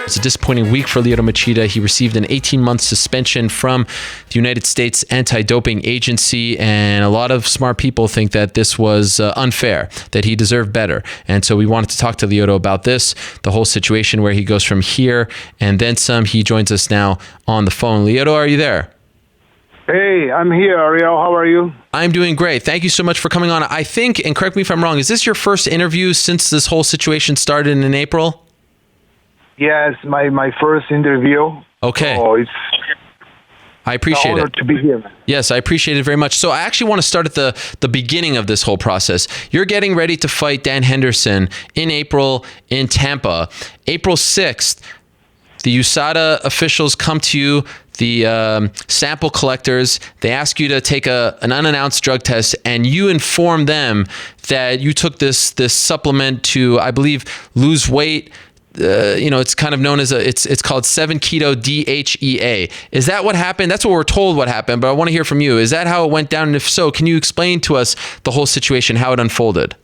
It's a disappointing week for Lyoto Machida. He received an 18-month suspension from the United States Anti-Doping Agency, and a lot of smart people think that this was unfair, that he deserved better. And so we wanted to talk to Lyoto about this, the whole situation where he goes from here and then some. He joins us now on the phone. Lyoto, are you there? Hey, I'm here, Ariel. How are you? I'm doing great. Thank you so much for coming on. I think, and correct me if I'm wrong, is this your first interview since this whole situation started in April? Yes, my first interview. Okay. Oh, it's I appreciate an honor it. to be here. Yes, I appreciate it very much. So I actually want to start at the beginning of this whole process. You're getting ready to fight Dan Henderson in April in Tampa. April 6th, the USADA officials come to you, the sample collectors. They ask you to take an unannounced drug test, and you inform them that you took this supplement to, I believe, lose weight. It's kind of known as it's called 7-keto DHEA. Is that what happened? That's what we're told what happened, but I want to hear from you. Is that how it went down? And if so, can you explain to us the whole situation, how it unfolded?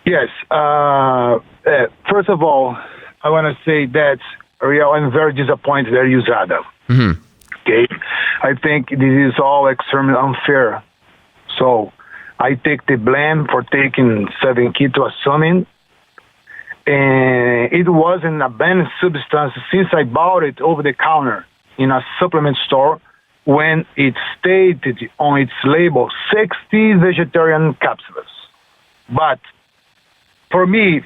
Yes. First of all, I want to say that, Ariel, I'm very disappointed at USADA. Mm-hmm. Okay? I think this is all extremely unfair. So I take the blame for taking 7-keto assuming. And it wasn't a banned substance since I bought it over the counter in a supplement store when it stated on its label 60 vegetarian capsules. But for me,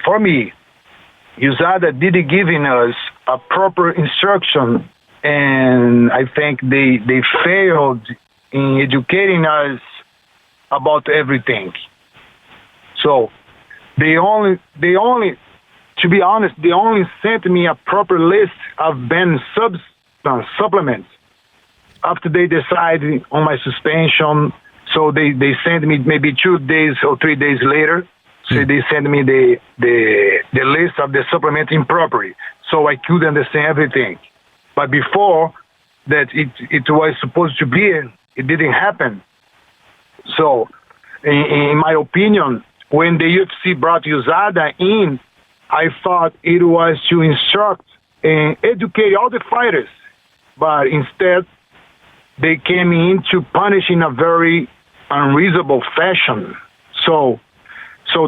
USADA didn't give us a proper instruction, and I think they failed in educating us about everything. So they only to be honest, they only sent me a proper list of banned supplements after they decided on my suspension. So they sent me maybe 2 days or 3 days later. So they sent me the list of the supplement improperly, so I could understand everything. But before that, it was supposed to be, it didn't happen. So, in my opinion, when the UFC brought USADA in, I thought it was to instruct and educate all the fighters, but instead they came in to punish in a very unreasonable fashion. So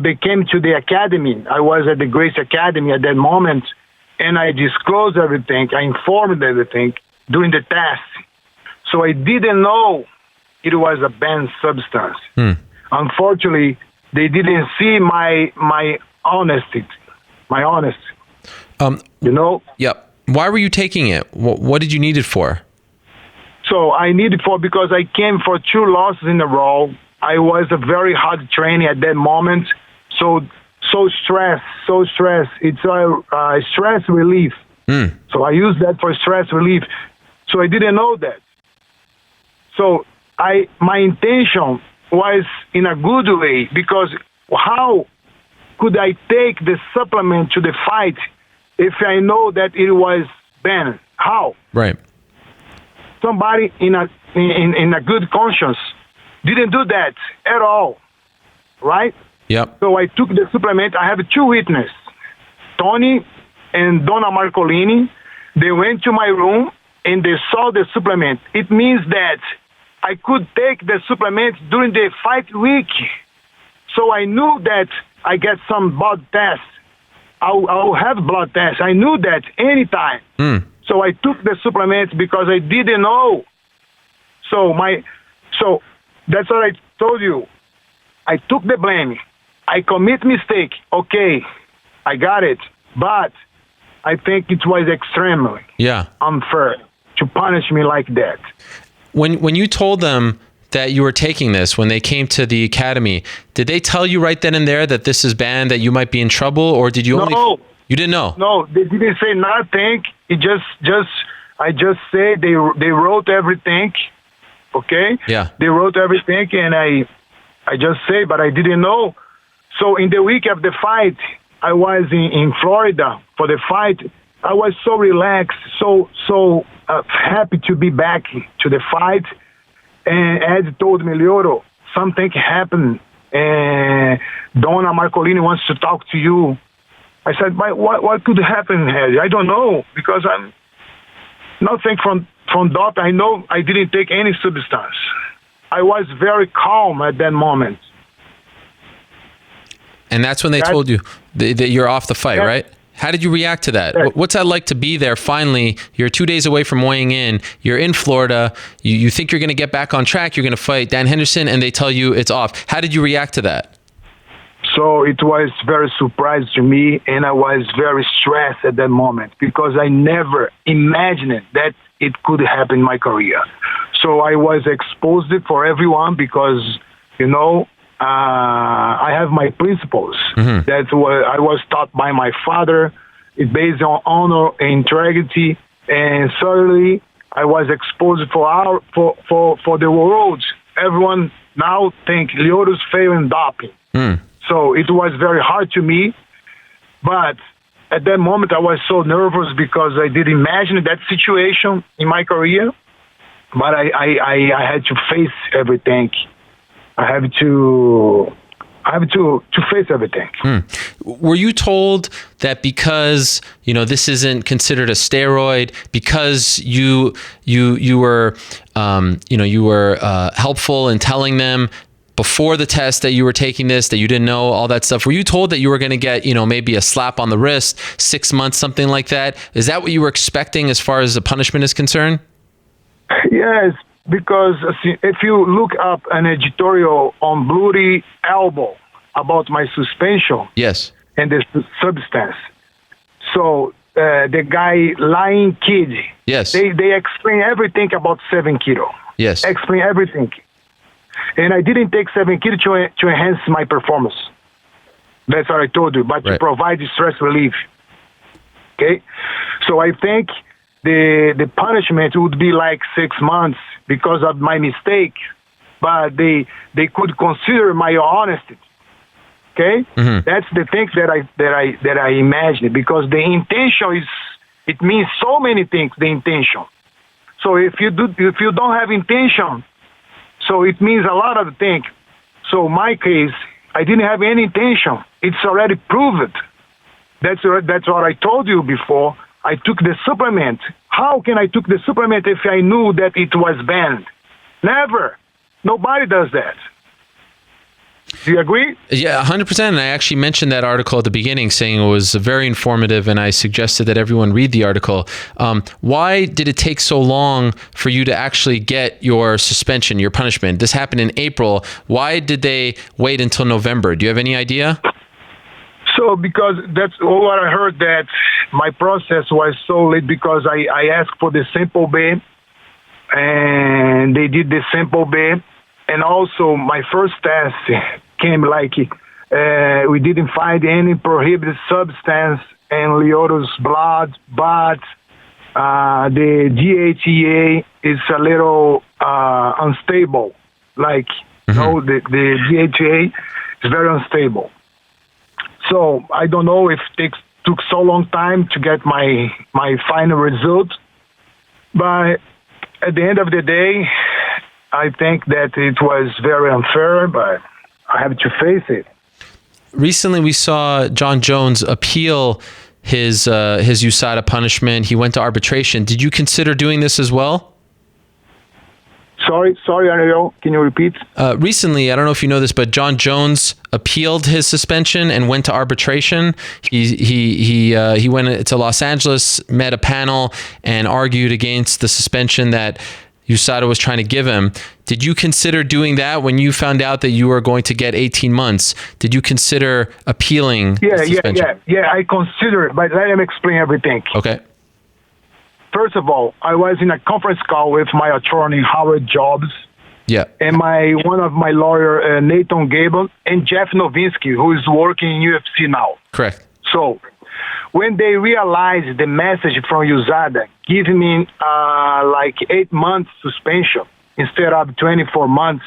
they came to the academy. I was at the Grace Academy at that moment, and I disclosed everything. I informed everything during the test. So I didn't know it was a banned substance. Unfortunately, they didn't see my honesty. My honesty. Yep. Why were you taking it? What did you need it for? So I need it for because I came for 2 losses in a row. I was a very hard training at that moment. So stress. It's a stress relief. So I use that for stress relief. So I didn't know that. So my intention was in a good way, because how could I take the supplement to the fight if I know that it was banned? How? Right. Somebody in a good conscience didn't do that at all, right? Yep. So I took the supplement. I have 2 witnesses, Tony and Donna Marcolini. They went to my room and they saw the supplement. It means that I could take the supplement during the fight week. So I knew that I get some blood tests. I'll have blood tests. I knew that anytime. So I took the supplement because I didn't know. So that's what I told you. I took the blame. I commit mistake. Okay, I got it. But I think it was extremely unfair to punish me like that. When you told them that you were taking this, when they came to the academy, did they tell you right then and there that this is banned, that you might be in trouble, or did you you didn't know? No, they didn't say nothing. It I just say they wrote everything. Okay? Yeah. They wrote everything, and I just say, but I didn't know. So in the week of the fight, I was in Florida for the fight. I was so relaxed, so happy to be back to the fight. And Ed told me, Lyoto, something happened, and Donna Marcolini wants to talk to you. I said, what could happen, Harry? I don't know, because I'm nothing from doping. I know I didn't take any substance. I was very calm at that moment. And that's when they told you that you're off the fight, right? How did you react to that? What's that like to be there finally? You're 2 days away from weighing in. You're in Florida. You think you're going to get back on track. You're going to fight Dan Henderson, and they tell you it's off. How did you react to that? So it was very surprising to me, and I was very stressed at that moment because I never imagined that it could happen in my career. So I was exposed for everyone because, I have my principles. Mm-hmm. That I was taught by my father. It's based on honor and integrity. And suddenly I was exposed for the world. Everyone now think Lyoto's failing doping. Mm. So it was very hard to me. But at that moment I was so nervous because I didn't imagine that situation in my career. But I had to face everything. I have to face everything. Were you told that because this isn't considered a steroid, because you were helpful in telling them before the test that you were taking this, that you didn't know all that stuff? Were you told that you were going to get maybe a slap on the wrist, 6 months, something like that? Is that what you were expecting as far as the punishment is concerned? Yes. Because if you look up an editorial on Bloody Elbow about my suspension, yes, and the substance, so the guy Lying Kid, yes, they explain everything about 7 kilo. Yes, explain everything, and I didn't take 7 kilo to enhance my performance. That's what I told you, but to provide stress relief. Okay, so I think the punishment would be like 6 months because of my mistake, but they could consider my honesty. Okay, That's the thing that I imagined, because the intention it means so many things. The intention. So if you don't have intention, so it means a lot of things. So in my case, I didn't have any intention. It's already proved. That's what I told you before. I took the supplement. How can I took the supplement if I knew that it was banned? Never. Nobody does that. Do you agree? Yeah, 100%. And I actually mentioned that article at the beginning, saying it was very informative, and I suggested that everyone read the article. Why did it take so long for you to actually get your suspension, your punishment? This happened in April. Why did they wait until November? Do you have any idea? So because that's what I heard, that my process was so late because I asked for the sample B, and they did the sample B, and also my first test came like we didn't find any prohibited substance in Lyoto's blood, but the DHEA is a little unstable. Like the DHEA is very unstable. So I don't know if it took so long time to get my final result, but at the end of the day, I think that it was very unfair, but I have to face it. Recently, we saw John Jones appeal his USADA punishment. He went to arbitration. Did you consider doing this as well? Sorry, Ariel. Can you repeat? Recently, I don't know if you know this, but John Jones appealed his suspension and went to arbitration. He went to Los Angeles, met a panel, and argued against the suspension that USADA was trying to give him. Did you consider doing that when you found out that you were going to get 18 months? Did you consider appealing the suspension? Yeah, I considered, but let him explain everything. Okay. First of all, I was in a conference call with my attorney, Howard Jobs, and one of my lawyer, Nathan Gable, and Jeff Novinsky, who is working in UFC now. Correct. So when they realized the message from USADA giving me like 8 months suspension instead of 24 months,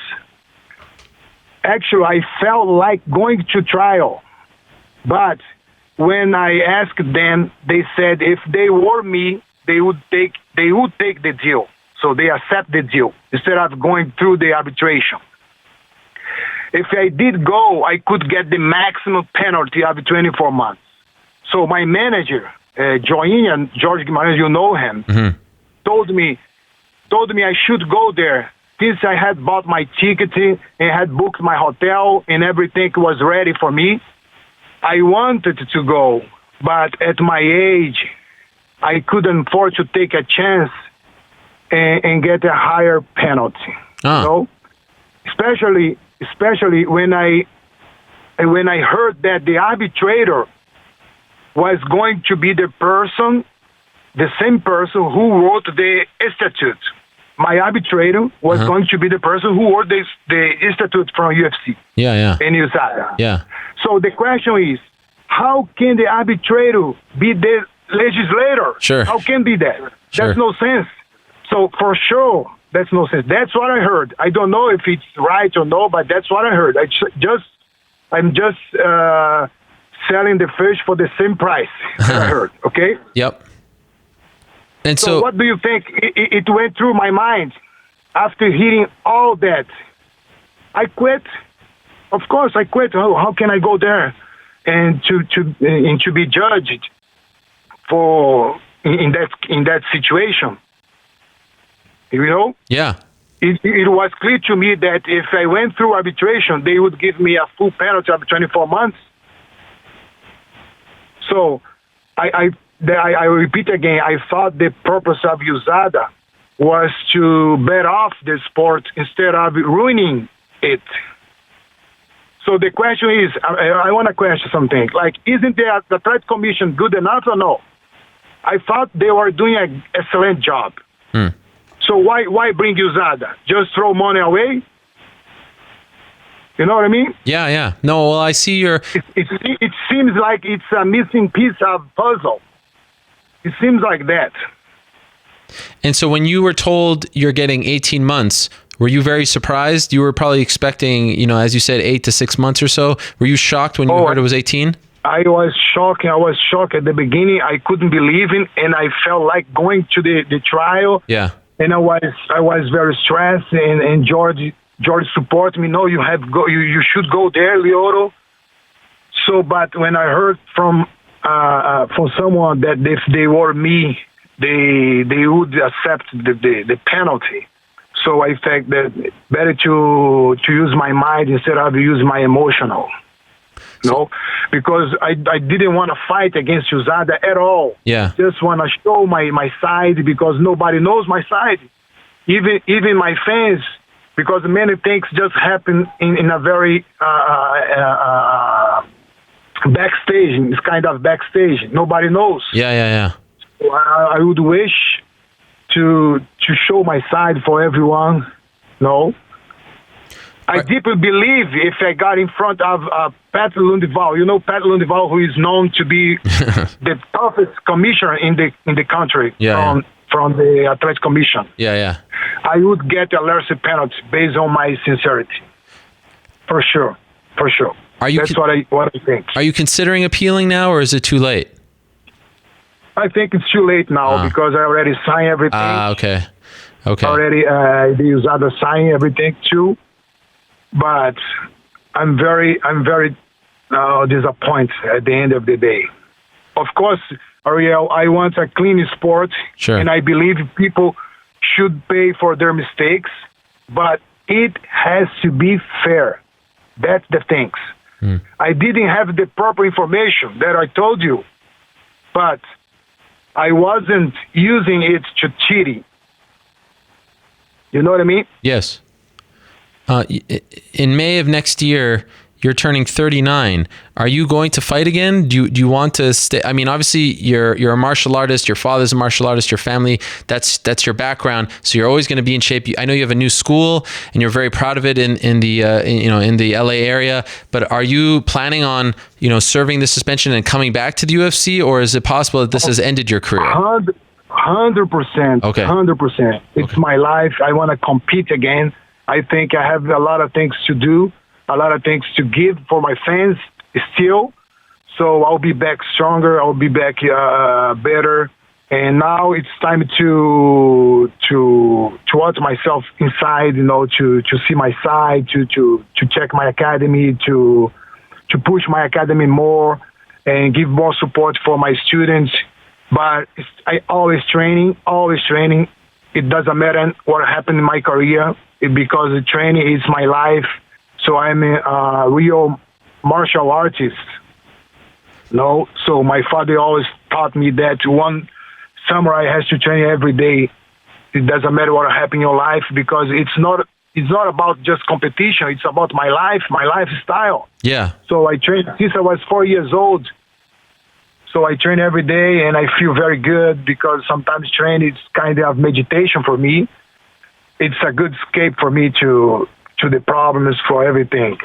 actually I felt like going to trial. But when I asked them, they said if they were me, they would take the deal. So they accept the deal instead of going through the arbitration. If I did go, I could get the maximum penalty of 24 months. So my manager, George Guimarães, you know him, told me I should go there. Since I had bought my ticket and had booked my hotel and everything was ready for me, I wanted to go, but at my age, I couldn't afford to take a chance and get a higher penalty. You know? Especially when I heard that the arbitrator was going to be the same person who wrote the statute. My arbitrator was going to be the person who wrote the statute from UFC. Yeah. And USADA. Yeah. So the question is, how can the arbitrator be the legislator? Sure. How can be that? Sure. That's no sense. So for sure, that's no sense. That's what I heard. I don't know if it's right or no, but that's what I heard. I'm just selling the fish for the same price that I heard. Okay. Yep. And So what do you think? It went through my mind after hearing all that. I quit. Of course, I quit. How can I go there and to be judged for in that situation? You know? Yeah. It was clear to me that if I went through arbitration, they would give me a full penalty of 24 months. So I repeat again, I thought the purpose of USADA was to bet off the sport instead of ruining it. So the question is, I want to question something. Like, isn't the Athletic Commission good enough or no? I thought they were doing an excellent job. So why bring USADA? Just throw money away? You know what I mean? Yeah. No, well, I see your... It seems like it's a missing piece of puzzle. It seems like that. And so when you were told you're getting 18 months, were you very surprised? You were probably expecting, as you said, 8 to 6 months or so. Were you shocked when you heard it was 18? I was shocked. I was shocked at the beginning. I couldn't believe it, and I felt like going to the trial. Yeah. And I was very stressed, and George supported me. No, you should go there, Lyoto. So, but when I heard from someone that if they were me, they would accept the penalty. So I think that better to use my mind instead of use my emotional. Because I didn't want to fight against USADA at all. Yeah. Just want to show my side because nobody knows my side. Even my fans, because many things just happen in a very backstage. It's kind of backstage. Nobody knows. Yeah. So I would wish to show my side for everyone. I deeply believe if I got in front of Pat Lundeval, Pat Lundeval, who is known to be the toughest commissioner in the country from the Athletic Commission. Yeah. I would get a lesser penalty based on my sincerity. For sure. That's what I think. Are you considering appealing now, or is it too late? I think it's too late now because I already signed everything. Okay. Already, the USADA signed everything too. But I'm very disappointed at the end of the day. Of course, Ariel, I want a clean sport, and I believe people should pay for their mistakes, but it has to be fair. That's the things. I didn't have the proper information that I told you, but I wasn't using it to cheating. You know what I mean? Yes. In May of next year, you're turning 39. Are you going to fight again? Do you want to stay? I mean, obviously, you're a martial artist. Your father's a martial artist. Your family, that's your background. So you're always going to be in shape. I know you have a new school, and you're very proud of it in the LA area. But are you planning on serving the suspension and coming back to the UFC, or is it possible that this has ended your career? 100%. Okay. 100%. It's my life. I want to compete again. I think I have a lot of things to do, a lot of things to give for my fans still. So I'll be back stronger. I'll be back better. And now it's time to watch myself inside, to see my side, to check my academy, to push my academy more. and give more support for my students. But I always training, always training. It doesn't matter what happened in my career because the training is my life. So I'm a real martial artist. No, so my father always taught me that one samurai has to train every day. It doesn't matter what happened in your life because it's not about just competition. It's about my life, my lifestyle. Yeah. So I trained since I was 4 years old. So I train every day, and I feel very good because sometimes training is kind of meditation for me. It's a good escape for me to the problems, for everything.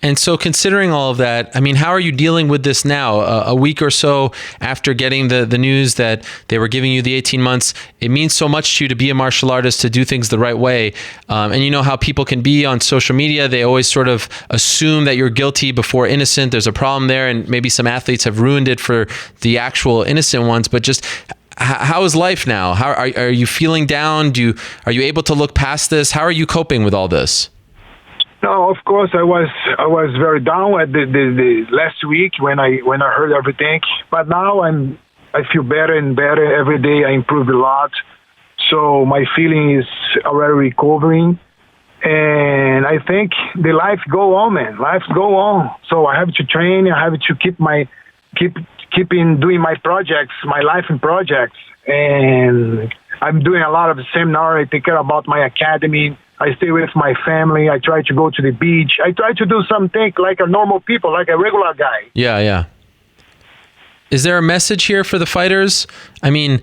And so considering all of that, I mean, how are you dealing with this now? A week or so after getting the news that they were giving you the 18 months, it means so much to you to be a martial artist, to do things the right way. And you know how people can be on social media. They always sort of assume that you're guilty before innocent. There's a problem there. And maybe some athletes have ruined it for the actual innocent ones. But just how is life now? How are you feeling down? Are you able to look past this? How are you coping with all this? No, of course I was very down at the last week when I heard everything. But now I feel better and better every day. I improve a lot, so my feeling is already recovering, and I think the life go on, man. Life go on. So I have to train. I have to keeping doing my projects, my life in projects, and I'm doing a lot of seminar. I take care about my academy. I stay with my family. I try to go to the beach. I try to do something like a normal people, like a regular guy. Yeah, yeah. Is there a message here for the fighters? I mean,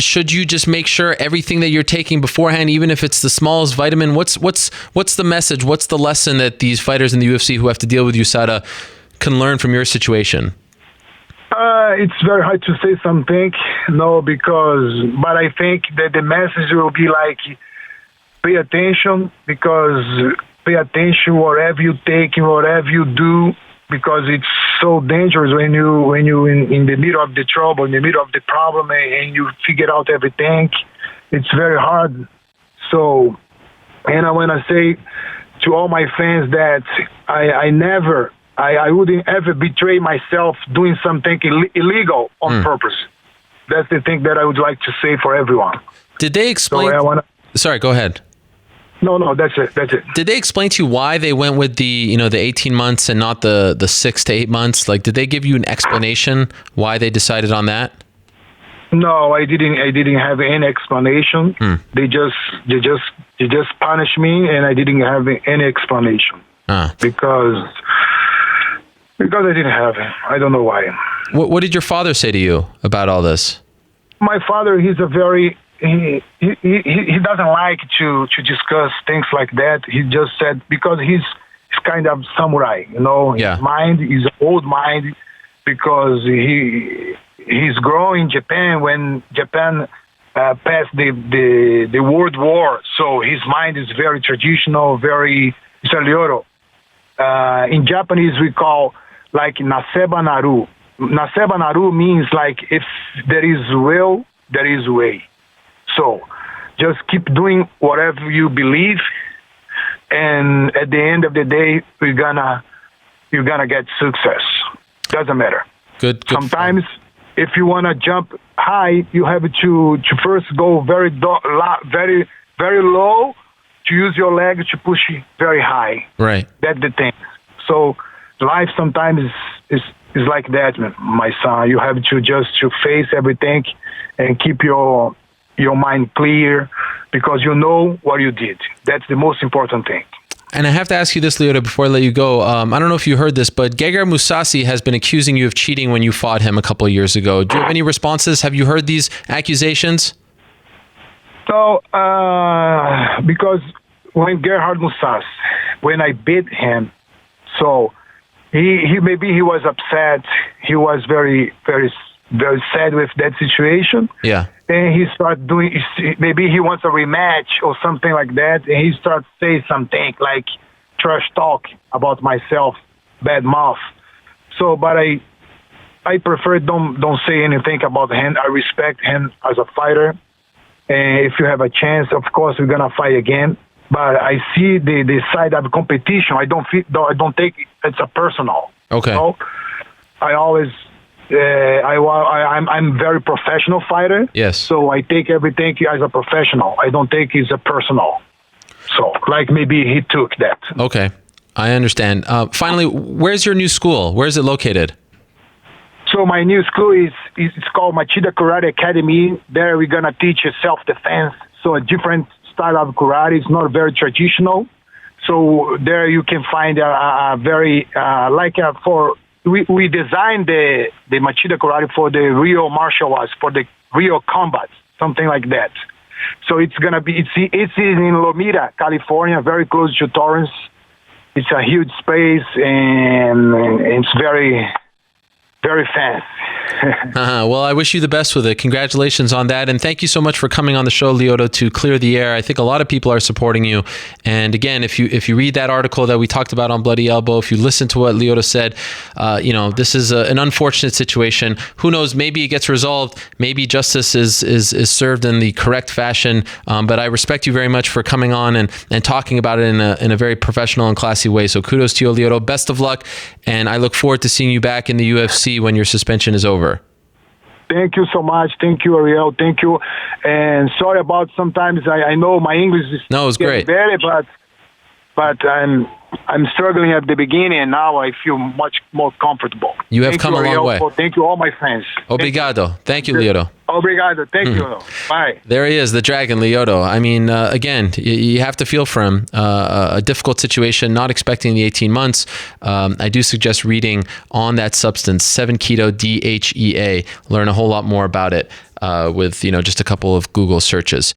should you just make sure everything that you're taking beforehand, even if it's the smallest vitamin, what's the message? What's the lesson that these fighters in the UFC who have to deal with USADA can learn from your situation? It's very hard to say something, but I think that the message will be like, pay attention, because pay attention whatever you take and whatever you do, because it's so dangerous when you in the middle of the trouble, in the middle of the problem, and you figure out everything. It's very hard. So, and I want to say to all my fans that I wouldn't ever betray myself doing something illegal on purpose. That's the thing that I would like to say for everyone. Did they explain? Sorry, go ahead. No, that's it. Did they explain to you why they went with the 18 months and not the 6 to 8 months? Like, did they give you an explanation why they decided on that? No, I didn't have any explanation. They just punished me, and I didn't have any explanation because I didn't have it. I don't know why. What did your father say to you about all this? My father, he's a very he doesn't like to discuss things like that. He just said, because he's kind of samurai, Yeah. His mind is an old mind, because he's growing in Japan when Japan passed the World War. So his mind is very traditional, it's a Lyoto. In Japanese we call like Naseba Naru. Naseba Naru means like, if there is will, there is way. So just keep doing whatever you believe, and at the end of the day, you're gonna get success. Doesn't matter. Good. Sometimes, if you wanna jump high, you have to first go very very low, to use your legs to push it very high. Right. That's the thing. So life sometimes is like that, my son. You have to face everything and keep your mind clear, because you know what you did. That's the most important thing. And I have to ask you this, Lyoto, before I let you go. I don't know if you heard this, but Gegard Mousasi has been accusing you of cheating when you fought him a couple of years ago. Do you have any responses? Have you heard these accusations? So, because when Gegard Mousasi, when I beat him, so he maybe he was upset. He was very, very, very sad with that situation. Yeah. And he started doing, maybe he wants a rematch or something like that, and he starts saying something like trash talk about myself, bad mouth. So, but I prefer don't say anything about him. I respect him as a fighter, and if you have a chance, of course we're gonna fight again. But I see the side of competition. I don't take it's a personal. Okay. I always I'm very professional fighter. Yes. So I take everything as a professional. I don't take it as a personal. So like maybe he took that. Okay, I understand. Finally, where's your new school? Where is it located? So my new school is it's called Machida Karate Academy. There we're gonna teach self-defense. So a different style of karate. It's not very traditional. So there you can find a very we designed the Machida Karate for the real martial arts, for the real combat, something like that. So it's gonna be it's in Lomita, California, very close to Torrance. It's a huge space and it's very fancy. Well, I wish you the best with it. Congratulations on that. And thank you so much for coming on the show, Lyoto, to clear the air. I think a lot of people are supporting you. And again, if you read that article that we talked about on Bloody Elbow, if you listen to what Lyoto said, this is an unfortunate situation. Who knows? Maybe it gets resolved. Maybe justice is served in the correct fashion. But I respect you very much for coming on and talking about it in a very professional and classy way. So kudos to you, Lyoto. Best of luck. And I look forward to seeing you back in the UFC when your suspension is over. Thank you so much. Thank you, Ariel. Thank you. And sorry about sometimes I know my English is it's great. Better, but I'm struggling at the beginning, and now I feel much more comfortable. You have come a long way. Thank you, all my friends. Obrigado. Thank you, Lyoto. Obrigado. Thank you. Bye. There he is, the dragon, Lyoto. I mean, again, you have to feel for him. A difficult situation, not expecting the 18 months. I do suggest reading on that substance, 7-keto DHEA. Learn a whole lot more about it with just a couple of Google searches.